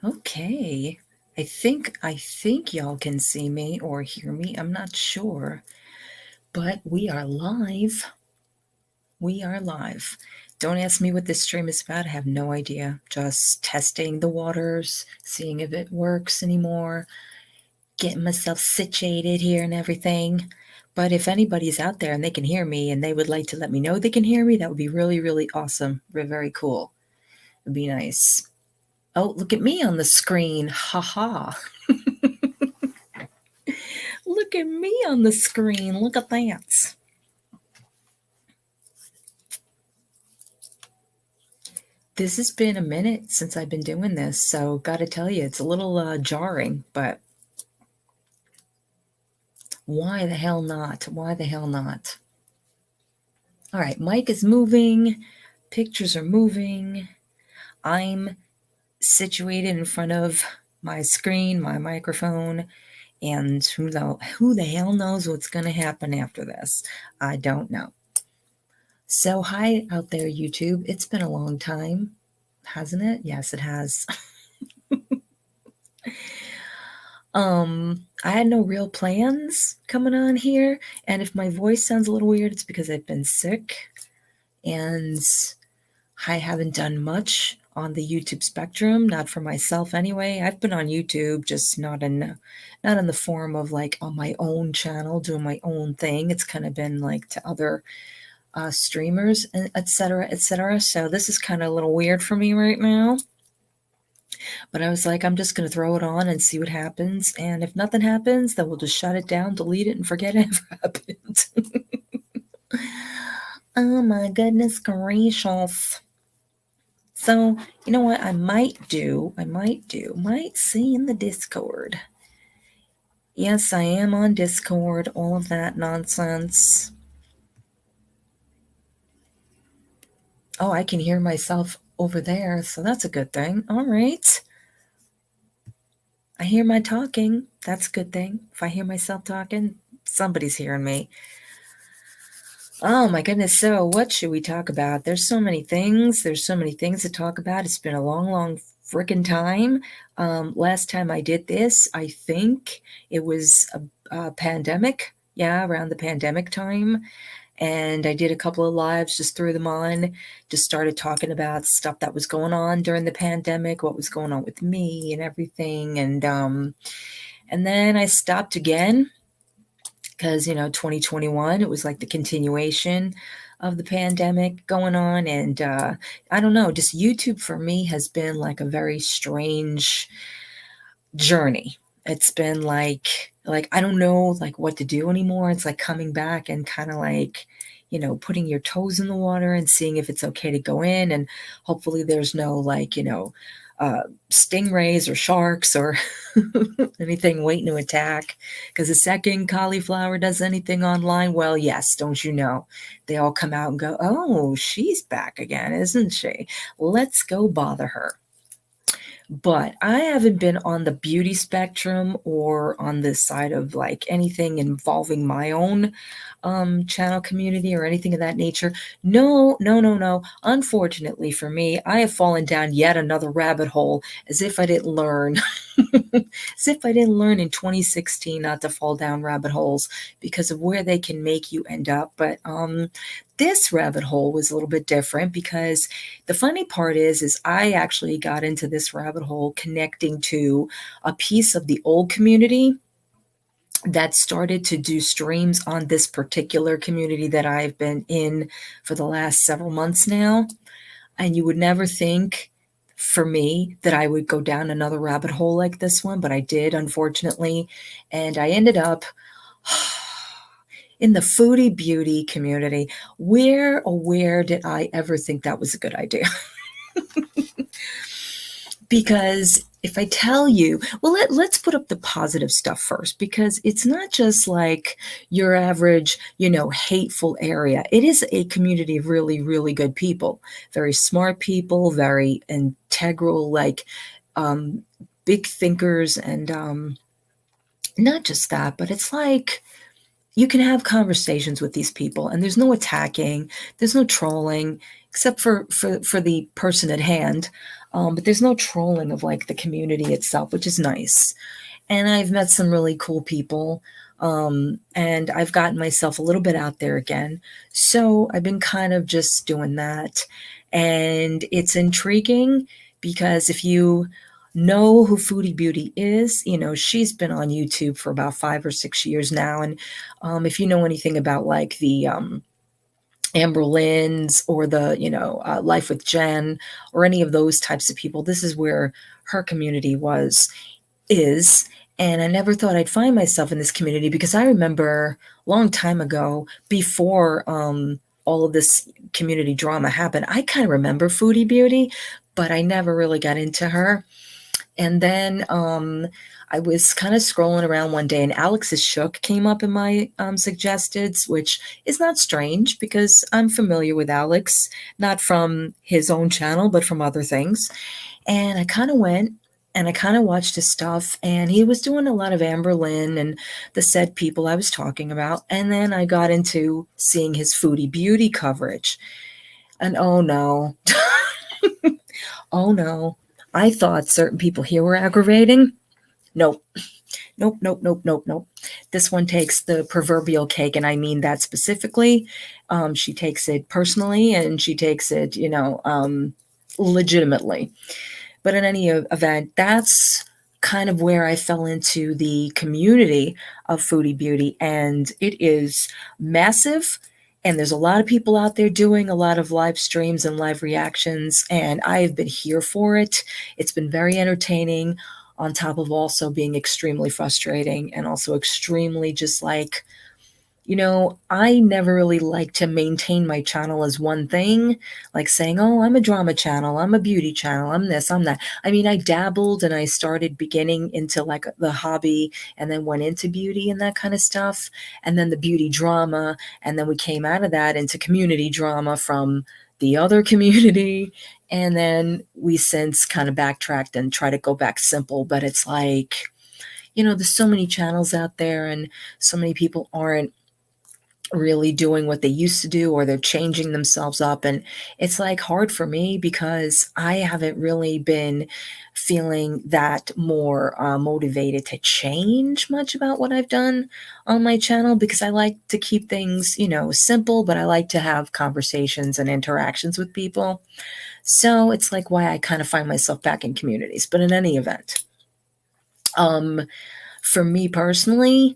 Okay. I think y'all can see me or hear me. I'm not sure. But we are live. We are live. Don't ask me what this stream is about. I have no idea. Just testing the waters, seeing if it works anymore, getting myself situated here and everything. But if anybody's out there and they can hear me and they would like to let me know they can hear me, that would be really, really awesome. Very cool. It'd be nice. Oh, look at me on the screen. Ha ha. Look at me on the screen. Look at that. This has been a minute since I've been doing this, so gotta tell you, it's a little jarring, but why the hell not? Why the hell not? All right, mic is moving, pictures are moving. I'm situated in front of my screen, my microphone, and who the hell knows what's going to happen after this? I don't know. So hi out there, YouTube. It's been a long time, hasn't it? Yes, it has. I had no real plans coming on here, and if my voice sounds a little weird, it's because I've been sick, and I haven't done much on the YouTube spectrum, not for myself anyway. I've been on YouTube, just not in the form of like on my own channel, doing my own thing. It's kind of been like to other streamers, etc., etc. So this is kind of a little weird for me right now. But I was like, I'm just going to throw it on and see what happens. And if nothing happens, then we'll just shut it down, delete it, and forget it ever happened. Oh my goodness gracious. So, you know what I might see in the Discord. Yes, I am on Discord, all of that nonsense. Oh, I can hear myself over there, so that's a good thing. All right. I hear my talking. That's a good thing. If I hear myself talking, somebody's hearing me. Oh my goodness. So what should we talk about? There's so many things. There's so many things to talk about. It's been a long, long freaking time. Last time I did this, I think it was a pandemic. Yeah, around the pandemic time. And I did a couple of lives, just threw them on, just started talking about stuff that was going on during the pandemic, what was going on with me and everything. And then I stopped again because, 2021, it was like the continuation of the pandemic going on. And I don't know, just YouTube for me has been like a very strange journey. It's been like I don't know like what to do anymore. It's like coming back and kind of like, putting your toes in the water and seeing if it's okay to go in, and hopefully there's no like, stingrays or sharks or anything waiting to attack. Because the second cauliflower does anything online, well, yes, don't you know? They all come out and go, oh, she's back again, isn't she? Let's go bother her. But I haven't been on the beauty spectrum or on this side of like anything involving my own channel community or anything of that nature. No, no, no, no. Unfortunately for me, I have fallen down yet another rabbit hole, as if I didn't learn. As if I didn't learn in 2016 not to fall down rabbit holes because of where they can make you end up. But this rabbit hole was a little bit different because the funny part is I actually got into this rabbit hole connecting to a piece of the old community that started to do streams on this particular community that I've been in for the last several months now. And you would never think for me that I would go down another rabbit hole like this one, but I did, unfortunately. And I ended up in the foodie beauty community. Where did I ever think that was a good idea? Because if I tell you, well, let's put up the positive stuff first, because it's not just like your average, hateful area. It is a community of really, really good people, very smart people, very integral, like big thinkers. And not just that, but it's like you can have conversations with these people, and there's no attacking, there's no trolling, except for the person at hand. But there's no trolling of like the community itself, which is nice. And I've met some really cool people. And I've gotten myself a little bit out there again. So I've been kind of just doing that. And it's intriguing because if you know who Foodie Beauty is, you know, she's been on YouTube for about 5 or 6 years now. And if you know anything about like the Amber Lynn's or the, Life with Jen or any of those types of people, this is where her community is. And I never thought I'd find myself in this community because I remember a long time ago, before all of this community drama happened, I kind of remember Foodie Beauty, but I never really got into her. And then I was kind of scrolling around one day and Alex's Shook came up in my suggesteds, which is not strange because I'm familiar with Alex, not from his own channel, but from other things. And I kind of went and I kind of watched his stuff, and he was doing a lot of Amber Lynn and the said people I was talking about. And then I got into seeing his Foodie Beauty coverage. And oh no, oh no, I thought certain people here were aggravating. Nope. Nope, nope, nope, nope, nope. This one takes the proverbial cake, and I mean that specifically. She takes it personally, and she takes it, legitimately. But in any event, that's kind of where I fell into the community of Foodie Beauty, and it is massive. And there's a lot of people out there doing a lot of live streams and live reactions, and I have been here for it. It's been very entertaining, on top of also being extremely frustrating and also extremely just like, I never really like to maintain my channel as one thing, like saying, oh, I'm a drama channel, I'm a beauty channel, I'm this, I'm that. I mean, I dabbled and I started beginning into like the hobby and then went into beauty and that kind of stuff. And then the beauty drama. And then we came out of that into community drama from the other community. And then we since kind of backtracked and try to go back simple. But it's like, there's so many channels out there and so many people aren't really doing what they used to do, or they're changing themselves up, and it's like hard for me because I haven't really been feeling that more motivated to change much about what I've done on my channel, because I like to keep things simple, but I like to have conversations and interactions with people. So it's like why I kind of find myself back in communities. But in any event, for me personally,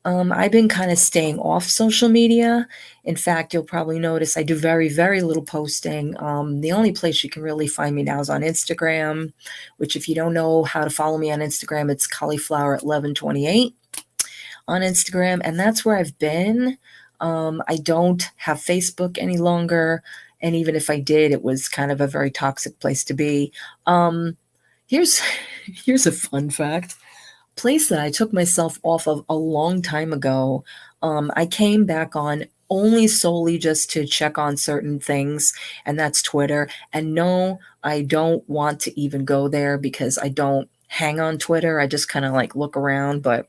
I've been kind of staying off social media. In fact, you'll probably notice I do very, very little posting. The only place you can really find me now is on Instagram, which if you don't know how to follow me on Instagram, it's cauliflower1128 on Instagram. And that's where I've been. I don't have Facebook any longer. And even if I did, it was kind of a very toxic place to be. Here's here's a fun fact. Place that I took myself off of a long time ago. I came back on only solely just to check on certain things, and that's Twitter. And no, I don't want to even go there because I don't hang on Twitter. I just kind of like look around. But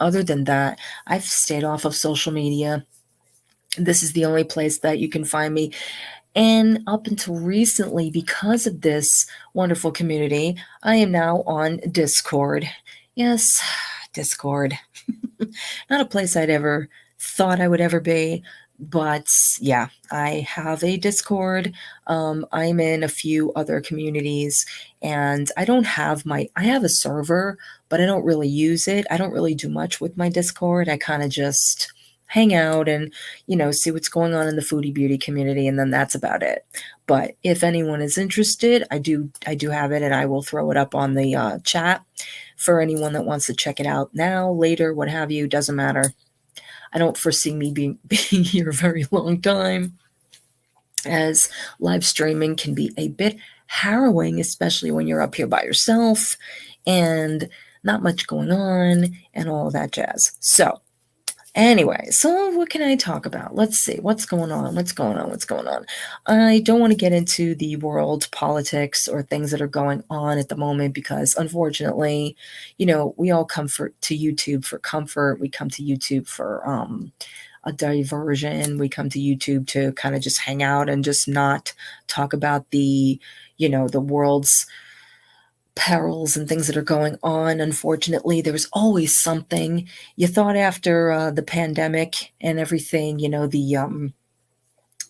other than that, I've stayed off of social media. This is the only place that you can find me. And up until recently, because of this wonderful community, I am now on Discord. Yes, Discord. Not a place I'd ever thought I would ever be, but yeah, I have a Discord. I'm in a few other communities, and I have a server, but I don't really use it. I don't really do much with my Discord. I kind of just hang out and, see what's going on in the Foodie Beauty community, and then that's about it. But if anyone is interested, I do have it, and I will throw it up on the chat for anyone that wants to check it out now, later, what have you, doesn't matter. I don't foresee me being here a very long time, as live streaming can be a bit harrowing, especially when you're up here by yourself and not much going on and all that jazz. So Anyway, so what can I talk about? Let's see. What's going on? What's going on? What's going on? I don't want to get into the world politics or things that are going on at the moment because unfortunately, we all come to YouTube for comfort. We come to YouTube for a diversion. We come to YouTube to kind of just hang out and just not talk about the world's perils and things that are going on. Unfortunately, there was always something. You thought after the pandemic and everything, the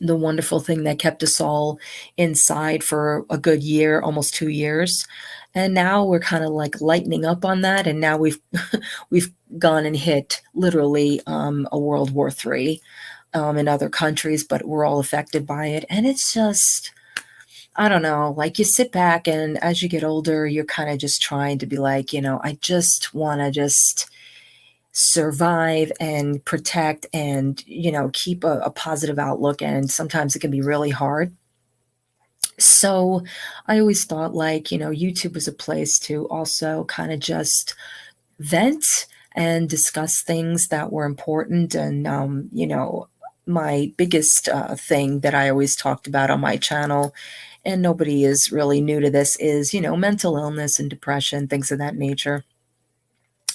wonderful thing that kept us all inside for a good year, almost 2 years. And now we're kind of like lightening up on that. And now we've we've gone and hit literally a World War III in other countries, but we're all affected by it. And it's just, I don't know, like you sit back and as you get older, you're kind of just trying to be like, I just want to just survive and protect and, keep a positive outlook. And sometimes it can be really hard. So I always thought like, YouTube was a place to also kind of just vent and discuss things that were important. And, my biggest thing that I always talked about on my channel, and nobody is really new to this, is, mental illness and depression, things of that nature.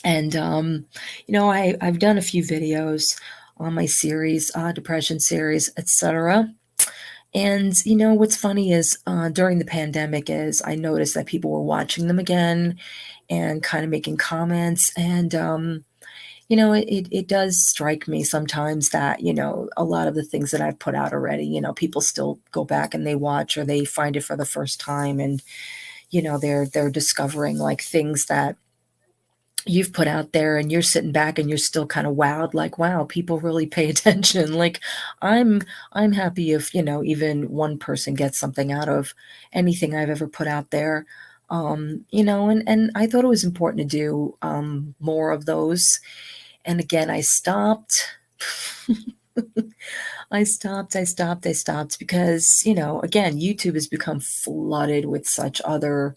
And, I've done a few videos on my series, depression series, etc. And what's funny is during the pandemic is I noticed that people were watching them again and kind of making comments. And it does strike me sometimes that a lot of the things that I've put out already, people still go back and they watch or they find it for the first time, and they're discovering like things that you've put out there, and you're sitting back and you're still kind of wowed, like, wow, people really pay attention. Like i'm I'm happy if even one person gets something out of anything I've ever put out there. And I thought it was important to do more of those. And again, I stopped. I stopped because, again, YouTube has become flooded with such other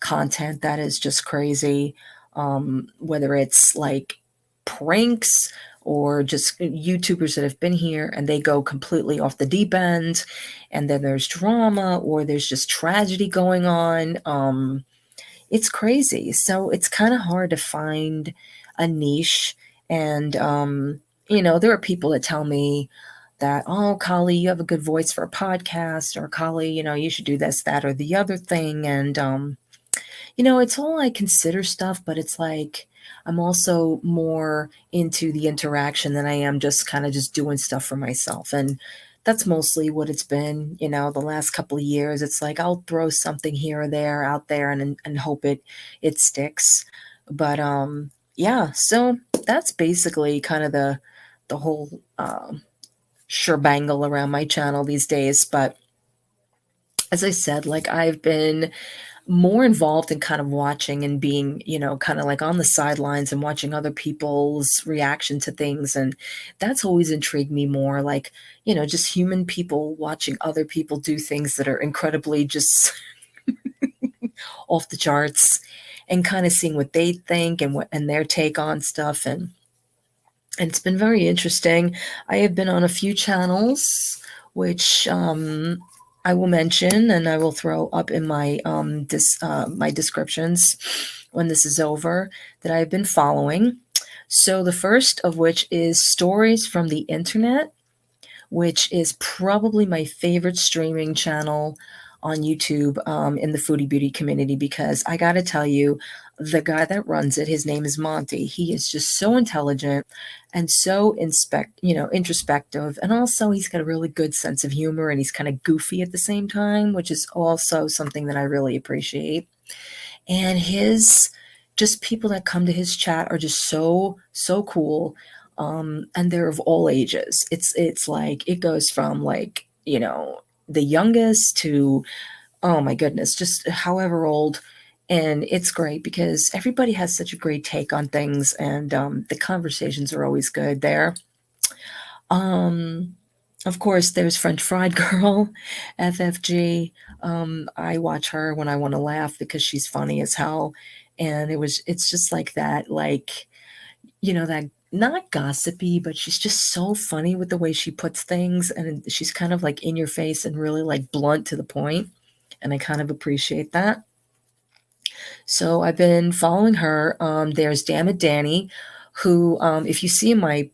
content that is just crazy. Whether it's like pranks or just YouTubers that have been here and they go completely off the deep end, and then there's drama or there's just tragedy going on. It's crazy. So it's kind of hard to find a niche. And, there are people that tell me that, oh, Kali, you have a good voice for a podcast, or Kali, you should do this, that, or the other thing. And, it's all I consider stuff, but it's like I'm also more into the interaction than I am just kind of just doing stuff for myself. And that's mostly what it's been, the last couple of years. It's like I'll throw something here or there out there and hope it sticks. But yeah, so that's basically kind of the whole shebangle around my channel these days. But as I said, like I've been more involved in kind of watching and being, kind of like on the sidelines and watching other people's reaction to things. And that's always intrigued me more, like, just human people watching other people do things that are incredibly just off the charts, and kind of seeing what they think and their take on stuff. And it's been very interesting. I have been on a few channels, which I will mention and I will throw up in my my descriptions when this is over, that I've been following. So the first of which is Stories from the Internet, which is probably my favorite streaming channel on YouTube in the foodie beauty community, because I got to tell you, the guy that runs it, his name is Monty. He is just so intelligent and so introspective, and also he's got a really good sense of humor, and he's kind of goofy at the same time, which is also something that I really appreciate. And his just people that come to his chat are just so cool. And they're of all ages. It's like it goes from like, the youngest to, oh my goodness, just however old. And it's great because everybody has such a great take on things, and the conversations are always good there. Um, of course, there's French Fried Girl, FFG. I watch her when I want to laugh because she's funny as hell. And it's just like that, like, that not gossipy, but she's just so funny with the way she puts things, and she's kind of like in your face and really like blunt to the point, and I kind of appreciate that. So I've been following her. There's Damn It Danny, who, if you see my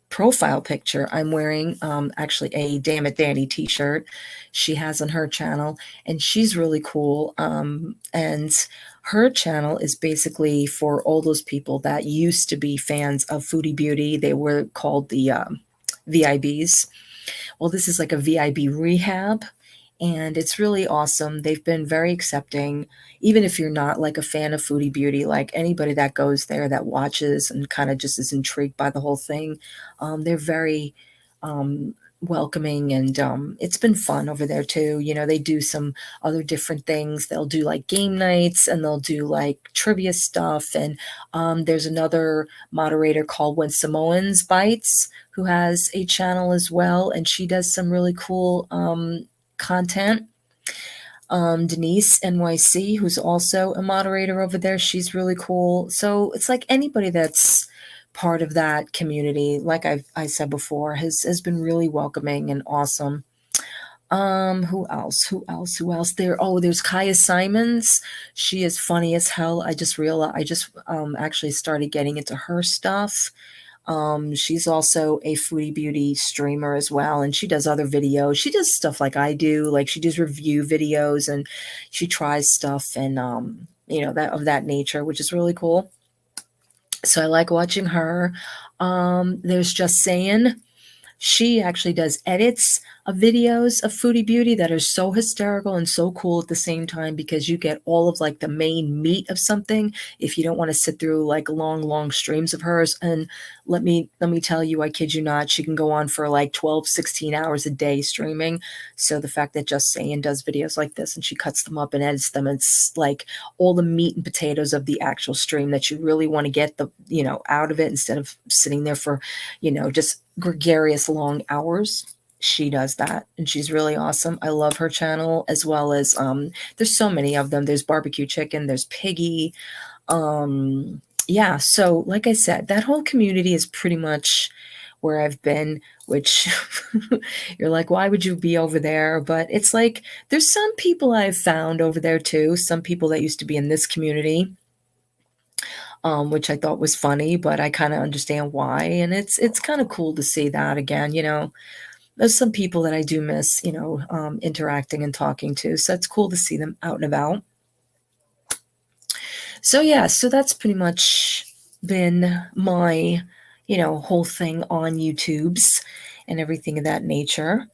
profile picture, I'm wearing actually a Damn It Danny t-shirt she has on her channel, and she's really cool. And her channel is basically for all those people that used to be fans of Foodie Beauty. They were called the VIBs. Well, this is like a VIB rehab, and it's really awesome. They've been very accepting, even if you're not like a fan of Foodie Beauty, like anybody that goes there that watches and kind of just is intrigued by the whole thing. They're very welcoming, and it's been fun over there too. You know, they do some other different things. They'll do like game nights, and they'll do like trivia stuff. And there's another moderator called When Samoans Bites, who has a channel as well, and she does some really cool content. Denise NYC, who's also a moderator over there, she's really cool. So it's like anybody that's part of that community, like I said before, has been really welcoming and awesome. Who else? Who else? Who else? There's Kaya Simons. She is funny as hell. I just realized I just actually started getting into her stuff. She's also a Foodie Beauty streamer as well, and she does other videos. She does stuff like I do, like she does review videos, and she tries stuff, and that of that nature, which is really cool. So I like watching her. There's Just Saying. She actually does edits of videos of Foodie Beauty that are so hysterical and so cool at the same time, because you get all of like the main meat of something if you don't want to sit through like long streams of hers. And let me tell you, I kid you not, she can go on for like 12, 16 hours a day streaming. So the fact that Just Saying does videos like this and she cuts them up and edits them, it's like all the meat and potatoes of the actual stream that you really want to get the out of it, instead of sitting there for just gregarious long hours. She does that, and she's really awesome. I love her channel, as well as there's so many of them. There's Barbecue Chicken, there's Piggy. Yeah, so like I said, that whole community is pretty much where I've been, which you're like, why would you be over there? But it's like there's some people I've found over there too, some people that used to be in this community, which I thought was funny, but I kind of understand why. And it's kind of cool to see that again. There's some people that I do miss, interacting and talking to. So it's cool to see them out and about. So yeah, so that's pretty much been my, whole thing on YouTube's and everything of that nature.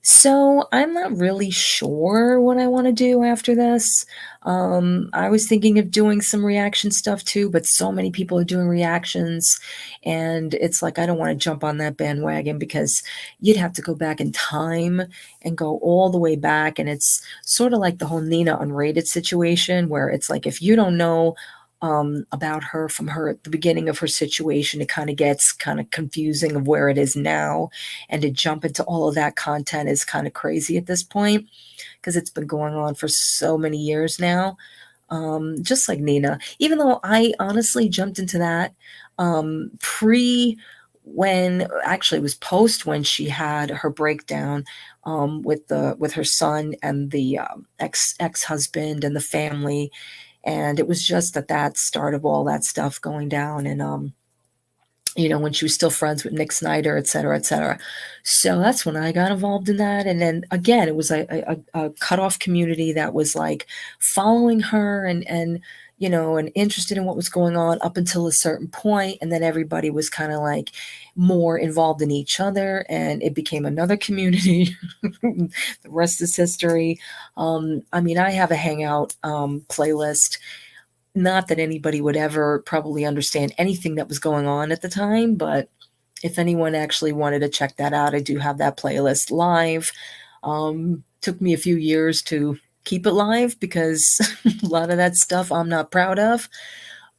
So I'm not really sure what I want to do after this. I was thinking of doing some reaction stuff too, but so many people are doing reactions, and it's like I don't want to jump on that bandwagon, because you'd have to go back in time and go all the way back, and it's sort of like the whole Nina Unrated situation, where it's like if you don't know about her from her at the beginning of her situation, it kind of gets kind of confusing of where it is now, and to jump into all of that content is kind of crazy at this point, because it's been going on for so many years now. Just like Nina, even though I honestly jumped into that pre when actually it was post when she had her breakdown with her son and the ex-husband and the family, and it was just at that start of all that stuff going down, and when she was still friends with Nick Snyder, et cetera, et cetera. So that's when I got involved in that. And then again, it was a cutoff community that was like following her and interested in what was going on up until a certain point. And then everybody was kind of like more involved in each other, and it became another community. The rest is history. I have a Hangout playlist. Not that anybody would ever probably understand anything that was going on at the time, but if anyone actually wanted to check that out, I do have that playlist live. Took me a few years to keep it live, because a lot of that stuff I'm not proud of.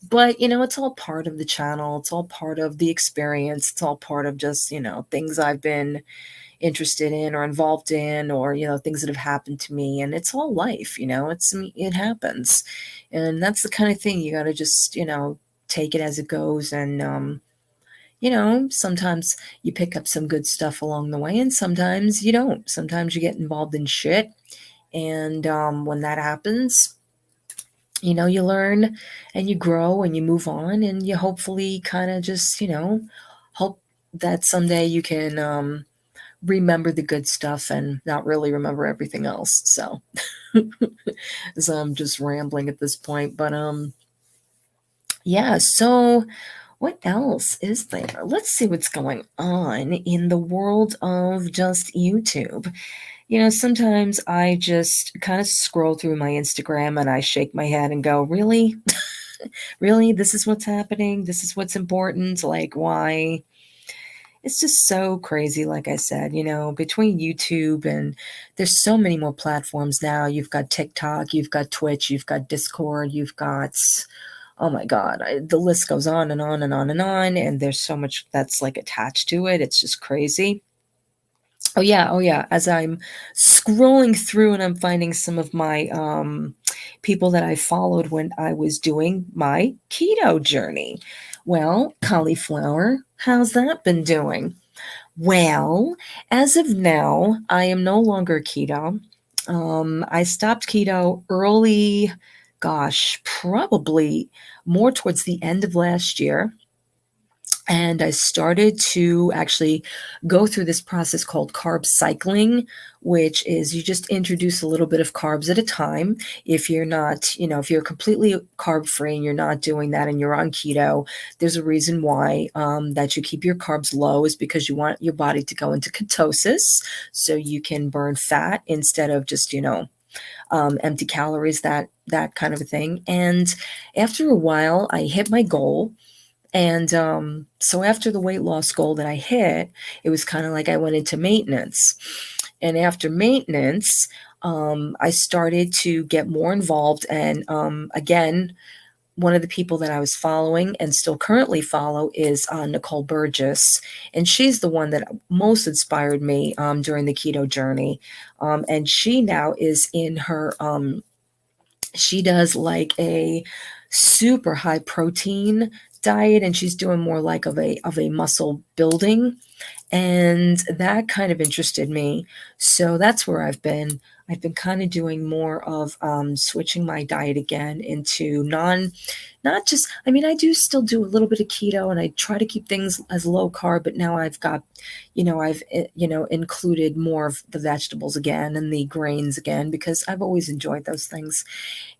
But, it's all part of the channel. It's all part of the experience. It's all part of just, things I've been interested in or involved in, or things that have happened to me, and it's all life. It happens, and that's the kind of thing you got to just take it as it goes. And, sometimes you pick up some good stuff along the way, and sometimes you don't. Sometimes you get involved in shit. And when that happens, you learn and you grow and you move on, and you hopefully kind of just, hope that someday you can remember the good stuff and not really remember everything else. So, so I'm just rambling at this point, but yeah. So what else is there? Let's see what's going on in the world of just YouTube. Sometimes I just kind of scroll through my Instagram and I shake my head and go, really? Really? This is what's happening? This is what's important? Like, why? It's just so crazy, like I said, between YouTube and there's so many more platforms now. You've got TikTok, you've got Twitch, you've got Discord, you've got, oh my God, the list goes on and on and on and on. And there's so much that's like attached to it. It's just crazy. Oh yeah, oh yeah. As I'm scrolling through and I'm finding some of my people that I followed when I was doing my keto journey. Well, cauliflower, how's that been doing? Well, as of now, I am no longer keto. I stopped keto early, gosh, probably more towards the end of last year. And I started to actually go through this process called carb cycling, which is you just introduce a little bit of carbs at a time. If you're not, if you're completely carb free and you're not doing that and you're on keto, there's a reason why that you keep your carbs low, is because you want your body to go into ketosis so you can burn fat instead of just, empty calories, that kind of a thing. And after a while, I hit my goal. And so after the weight loss goal that I hit, it was kind of like I went into maintenance. And after maintenance, I started to get more involved. And again, one of the people that I was following and still currently follow is Nicole Burgess. And she's the one that most inspired me during the keto journey. And she now is in her, she does like a super high protein diet, and she's doing more like of a muscle building, and that kind of interested me. So that's where I've been kind of doing more of switching my diet again into not just, I mean, I do still do a little bit of keto and I try to keep things as low carb, but now I've got, I've included more of the vegetables again and the grains again, because I've always enjoyed those things.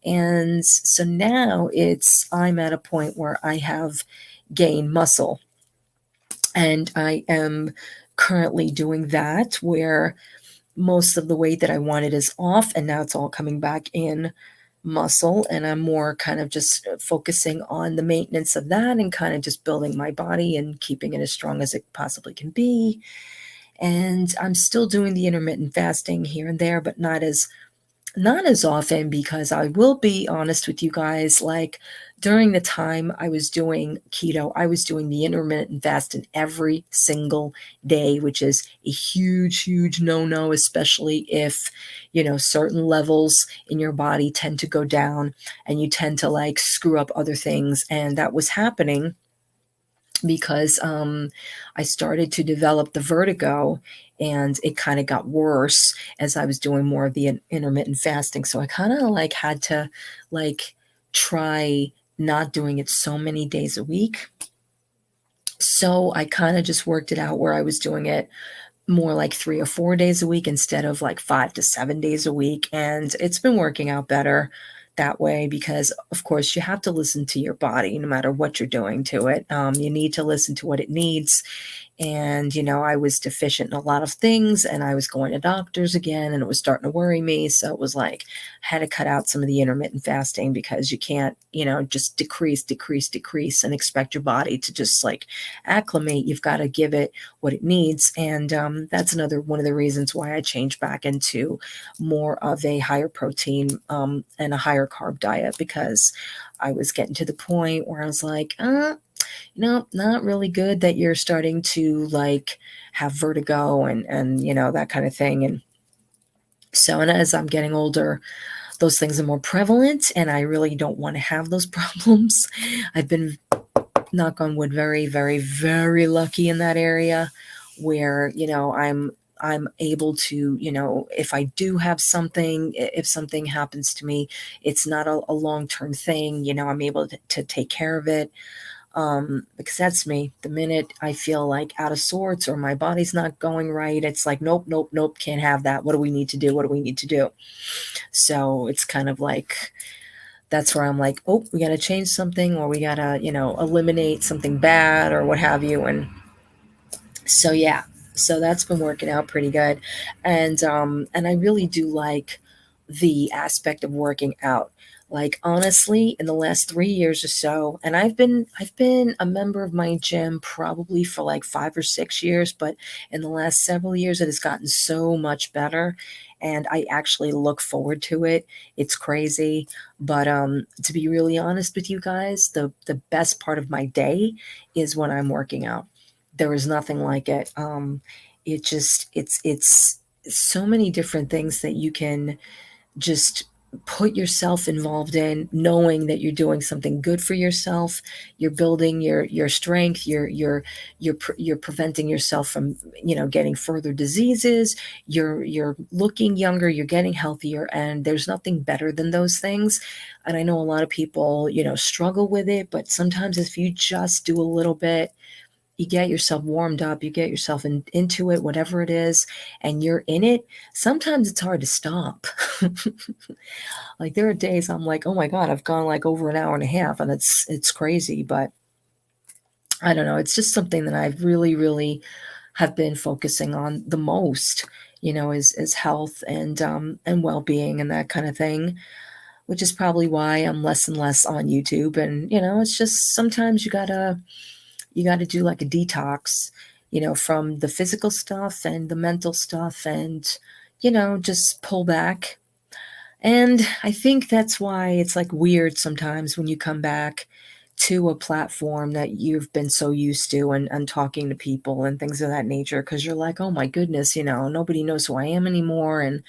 And so now I'm at a point where I have gained muscle, and I am currently doing that, where most of the weight that I wanted is off, and now it's all coming back in muscle. And I'm more kind of just focusing on the maintenance of that and kind of just building my body and keeping it as strong as it possibly can be. And I'm still doing the intermittent fasting here and there, but not as often, because I will be honest with you guys, like during the time I was doing keto, I was doing the intermittent fasting every single day, which is a huge, huge no-no, especially if, certain levels in your body tend to go down and you tend to like screw up other things. And that was happening because I started to develop the vertigo, and it kind of got worse as I was doing more of the intermittent fasting. So I kind of like had to like try not doing it so many days a week. So I kind of just worked it out where I was doing it more like 3 or 4 days a week instead of like 5 to 7 days a week. And it's been working out better that way, because of course you have to listen to your body no matter what you're doing to it. You need to listen to what it needs. And, I was deficient in a lot of things, and I was going to doctors again, and it was starting to worry me. So it was like, I had to cut out some of the intermittent fasting, because you can't, just decrease and expect your body to just like acclimate. You've got to give it what it needs. And that's another one of the reasons why I changed back into more of a higher protein and a higher carb diet, because I was getting to the point where I was like, not really good that you're starting to like have vertigo and that kind of thing. And so, and as I'm getting older, those things are more prevalent, and I really don't want to have those problems. I've been knock on wood, very, very, very lucky in that area where, I'm able to, if I do have something, if something happens to me, it's not a long-term thing, I'm able to take care of it. Because that's me. The minute I feel like out of sorts or my body's not going right, it's like, nope, nope, nope, can't have that. What do we need to do? What do we need to do? So it's kind of like, that's where I'm like, oh, we got to change something, or we got to, eliminate something bad or what have you. And so, yeah, so that's been working out pretty good. And I really do like the aspect of working out. Like, honestly, in the last 3 years or so, and I've been a member of my gym probably for like 5 or 6 years, but in the last several years it has gotten so much better, and I actually look forward to it. It's crazy. But to be really honest with you guys, the best part of my day is when I'm working out. There is nothing like it. It's so many different things that you can just put yourself involved in, knowing that you're doing something good for yourself. You're building your strength. You're preventing yourself from, getting further diseases. You're looking younger. You're getting healthier, and there's nothing better than those things. And I know a lot of people, struggle with it, but sometimes if you just do a little bit, you get yourself warmed up, you get yourself into it, whatever it is, and you're in it. Sometimes it's hard to stop. Like, there are days I'm like, oh my God, I've gone like over an hour and a half, and it's crazy. But I don't know. It's just something that I've really, really have been focusing on the most, is health and well-being and that kind of thing, which is probably why I'm less and less on YouTube. And, it's just sometimes you got to do like a detox, from the physical stuff and the mental stuff, and, just pull back. And I think that's why it's like weird sometimes when you come back to a platform that you've been so used to, and talking to people and things of that nature, because you're like, oh my goodness, nobody knows who I am anymore, and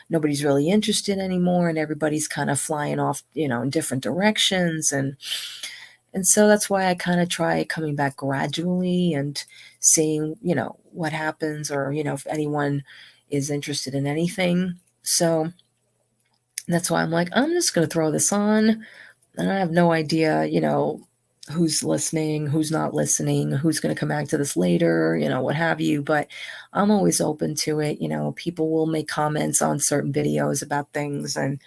nobody's really interested anymore, and everybody's kind of flying off, in different directions. And so that's why I kind of try coming back gradually and seeing, what happens, or, if anyone is interested in anything. So that's why I'm like, I'm just going to throw this on. And I have no idea, who's listening, who's not listening, who's going to come back to this later, what have you. But I'm always open to it. People will make comments on certain videos about things, and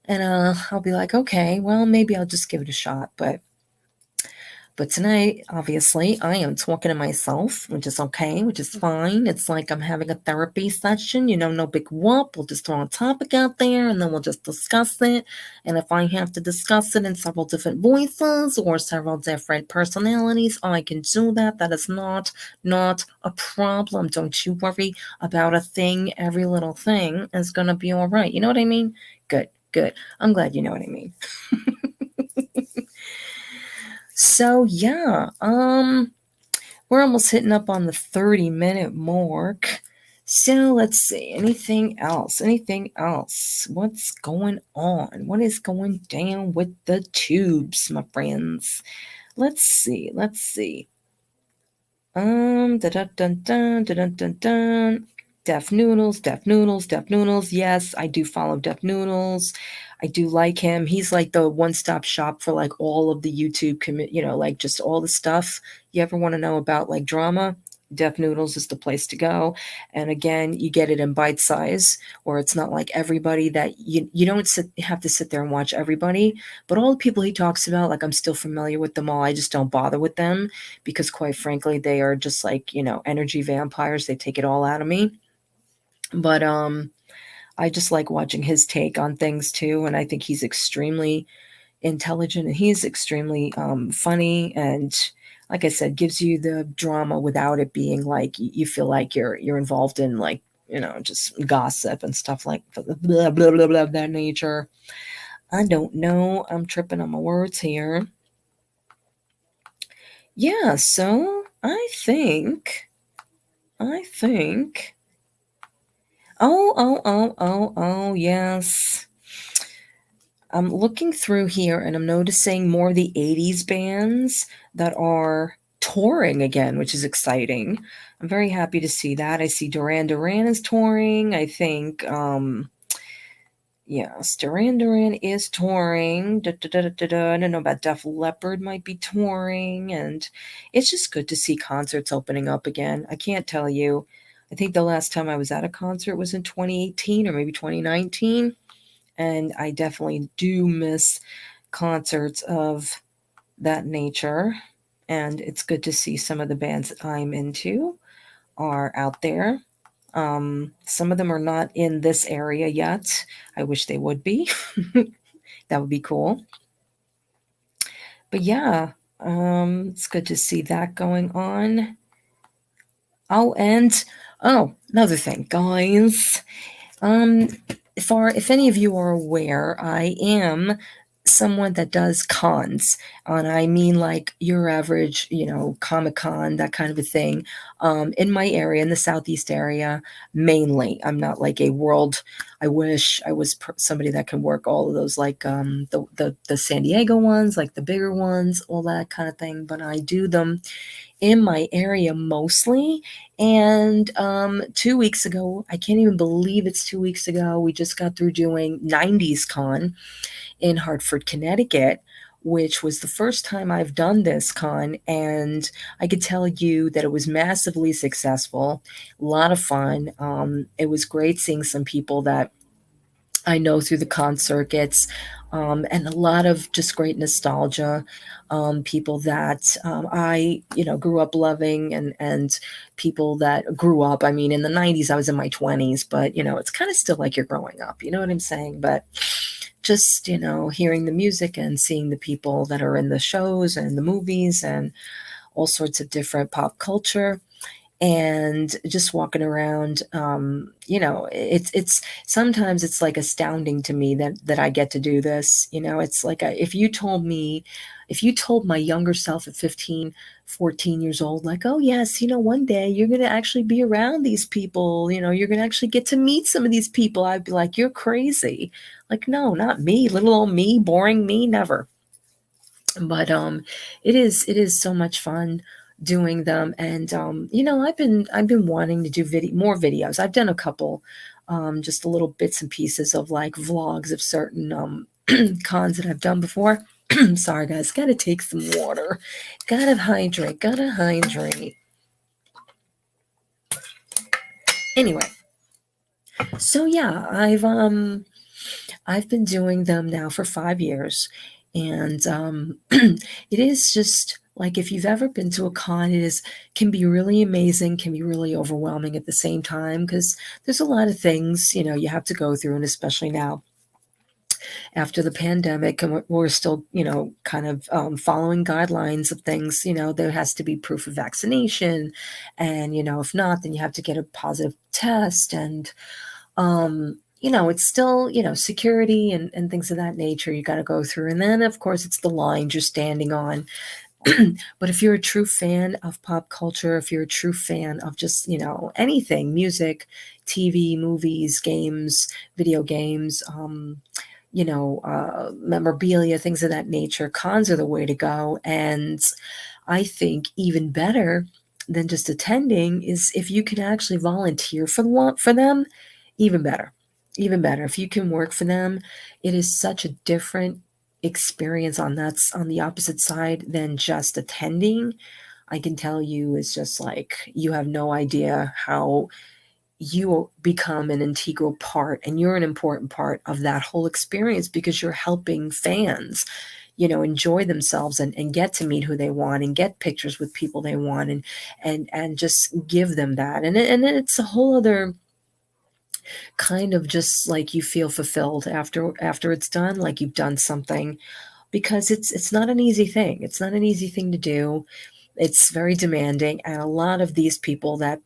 I'll be like, okay, well, maybe I'll just give it a shot. But tonight, obviously, I am talking to myself, which is okay, which is fine. It's like I'm having a therapy session, no big whoop. We'll just throw a topic out there, and then we'll just discuss it. And if I have to discuss it in several different voices or several different personalities, I can do that. That is not a problem. Don't you worry about a thing. Every little thing is going to be all right. You know what I mean? Good, good. I'm glad you know what I mean. So yeah, we're almost hitting up on the 30-minute mark. So let's see. Anything else? Anything else? What's going on? What is going down with the tubes, my friends? Let's see. Let's see. Da da dun dun da dun dun dun. Def Noodles, Def Noodles, Def Noodles. Yes, I do follow Def Noodles. I do like him. He's like the one-stop shop for like all of the YouTube like just all the stuff you ever want to know about, like drama. Def Noodles is the place to go. And again, you get it in bite size, where it's not like everybody that you don't have to sit there and watch everybody. But all the people he talks about, like, I'm still familiar with them all. I just don't bother with them because, quite frankly, they are just like, energy vampires. They take it all out of me. But I just like watching his take on things too, and I think he's extremely intelligent, and he's extremely funny, and like I said, gives you the drama without it being like you feel like you're involved in, like, just gossip and stuff like blah blah blah blah of that nature. I don't know. I'm tripping on my words here. Yeah, so I think. Oh, yes. I'm looking through here and I'm noticing more of the 80s bands that are touring again, which is exciting. I'm very happy to see that. I see Duran Duran is touring. I think, yes, Duran Duran is touring. Da, da, da, da, da, da. I don't know about Def Leppard might be touring. And it's just good to see concerts opening up again. I can't tell you. I think the last time I was at a concert was in 2018 or maybe 2019. And I definitely do miss concerts of that nature. And it's good to see some of the bands that I'm into are out there. Some of them are not in this area yet. I wish they would be. That would be cool. But yeah, it's good to see that going on. Oh, and another thing, guys. Um, if any of you are aware, I am someone that does cons, and I mean like your average, Comic Con, that kind of a thing. In my area, in the Southeast area, mainly. I'm not like a world. I wish I was somebody that can work all of those, like the San Diego ones, like the bigger ones, all that kind of thing. But I do them in my area mostly. And 2 weeks ago, I can't even believe it's 2 weeks ago, we just got through doing 90s Con in Hartford, Connecticut, which was the first time I've done this con. And I could tell you that it was massively successful, a lot of fun. It was great seeing some people that I know through the con circuits, and a lot of just great nostalgia. People that I, grew up loving, and people that grew up. I mean, in the 90s, I was in my 20s, but, it's kind of still like you're growing up. You know what I'm saying? But just, hearing the music and seeing the people that are in the shows and the movies and all sorts of different pop culture, and just walking around, it's sometimes it's like astounding to me that I get to do this. It's like, if you told my younger self at 15, 14 years old, like, oh yes, one day you're going to actually be around these people, you're going to actually get to meet some of these people, I'd be like, you're crazy. Like, no, not me, little old me, boring me, never. But it is so much fun doing them. And I've been wanting to do more videos. I've done a couple, just a little bits and pieces of like vlogs of certain cons that I've done before. Sorry guys, gotta take some water, gotta hydrate. Anyway, so yeah, I've been doing them now for 5 years, and it is just like, if you've ever been to a con, can be really amazing, can be really overwhelming at the same time, because there's a lot of things you have to go through, and especially now after the pandemic, and we're still kind of following guidelines of things. There has to be proof of vaccination, and if not, then you have to get a positive test, and it's still, security and things of that nature you got to go through. And then, of course, it's the lines you're standing on. But if you're a true fan of pop culture, if you're a true fan of just, anything, music, TV, movies, games, video games, memorabilia, things of that nature, cons are the way to go. And I think even better than just attending is if you can actually volunteer for them, even better. Even better. If you can work for them, it is such a different experience on the opposite side than just attending. I can tell you, it's just like, you have no idea how you become an integral part, and you're an important part of that whole experience, because you're helping fans enjoy themselves, and get to meet who they want, and get pictures with people they want, and just give them that, and then it's a whole other kind of, just like, you feel fulfilled after it's done, like you've done something, because it's not an easy thing. It's not an easy thing to do. It's very demanding, and a lot of these people that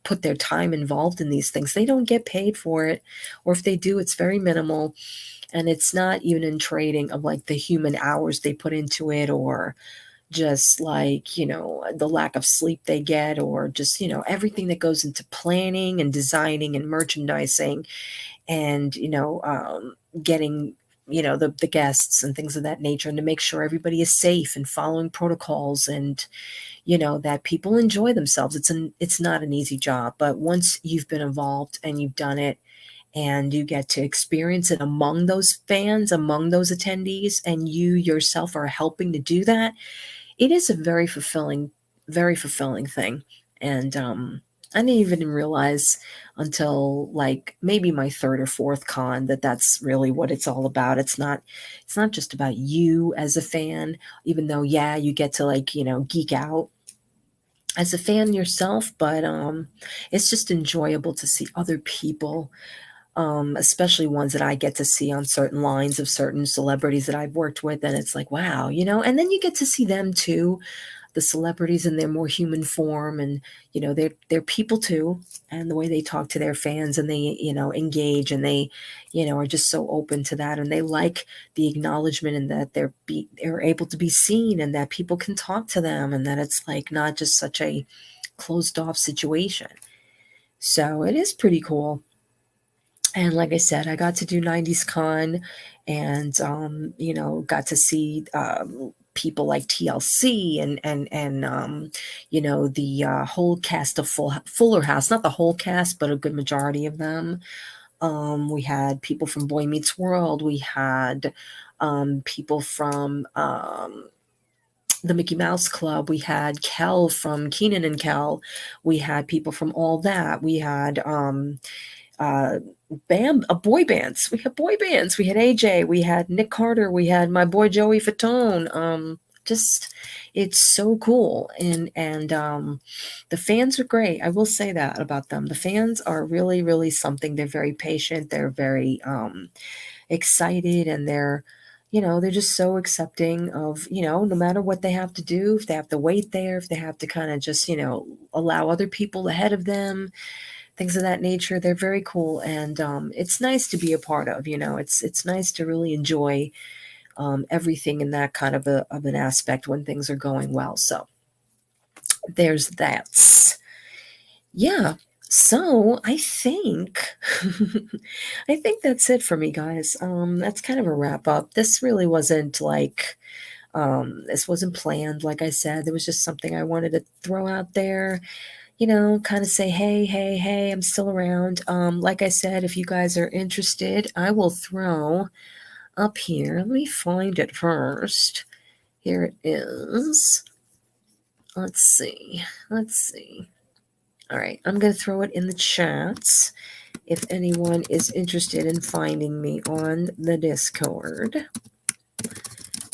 put their time involved in these things, they don't get paid for it, or if they do, it's very minimal, and it's not even in trading of like the human hours they put into it, or just like the lack of sleep they get, or just everything that goes into planning and designing and merchandising, and getting the guests and things of that nature, and to make sure everybody is safe and following protocols, and that people enjoy themselves. It's not an easy job, but once you've been involved and you've done it, and you get to experience it among those fans, among those attendees, and you yourself are helping to do that, it is a very fulfilling thing. And I didn't even realize until like maybe my third or fourth con that that's really what it's all about. It's not just about you as a fan, even though, yeah, you get to like, geek out as a fan yourself, but it's just enjoyable to see other people, especially ones that I get to see on certain lines of certain celebrities that I've worked with. And it's like, wow, and then you get to see them too, the celebrities in their more human form. And, they're people too. And the way they talk to their fans, and they, engage, and they, are just so open to that. And they like the acknowledgement, and that they're able to be seen, and that people can talk to them, and that it's like not just such a closed off situation. So it is pretty cool. And like I said, I got to do 90s Con, and got to see people like TLC, and the whole cast of Fuller House. Not the whole cast, but a good majority of them. We had people from Boy Meets World. We had people from the Mickey Mouse Club. We had Kel from Keenan and Kel. We had people from all that. We had boy bands. We had boy bands. We had AJ. We had Nick Carter. We had my boy Joey Fatone. Just, it's so cool. And the fans are great. I will say that about them. The fans are really, really something. They're very patient. They're very excited, and they're just so accepting of, no matter what they have to do, if they have to wait there, if they have to kind of just, allow other people ahead of them, things of that nature. They're very cool. And it's nice to be a part of. It's nice to really enjoy everything in that kind of an aspect when things are going well. So there's that. Yeah. So I think I think that's it for me, guys. That's kind of a wrap up. This really wasn't like this wasn't planned. Like I said, there was just something I wanted to throw out there, kind of say, hey, hey, hey, I'm still around. Like I said, if you guys are interested, I will throw up here. Let me find it first. Here it is. Let's see. All right, I'm going to throw it in the chats if anyone is interested in finding me on the Discord.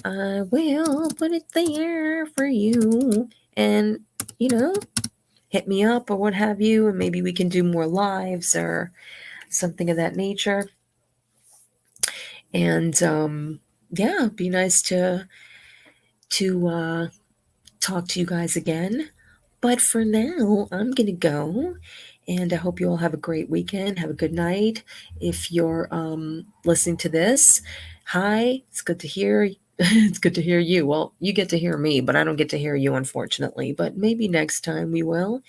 I will put it there for you, and, hit me up or what have you, and maybe we can do more lives or something of that nature. And yeah, it'd be nice to talk to you guys again. But for now, I'm gonna go, and I hope you all have a great weekend. Have a good night. If you're listening to this, hi, it's good to hear. It's good to hear you. Well, you get to hear me, but I don't get to hear you, unfortunately. But maybe next time we will.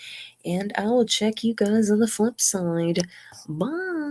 And I will check you guys on the flip side. Bye.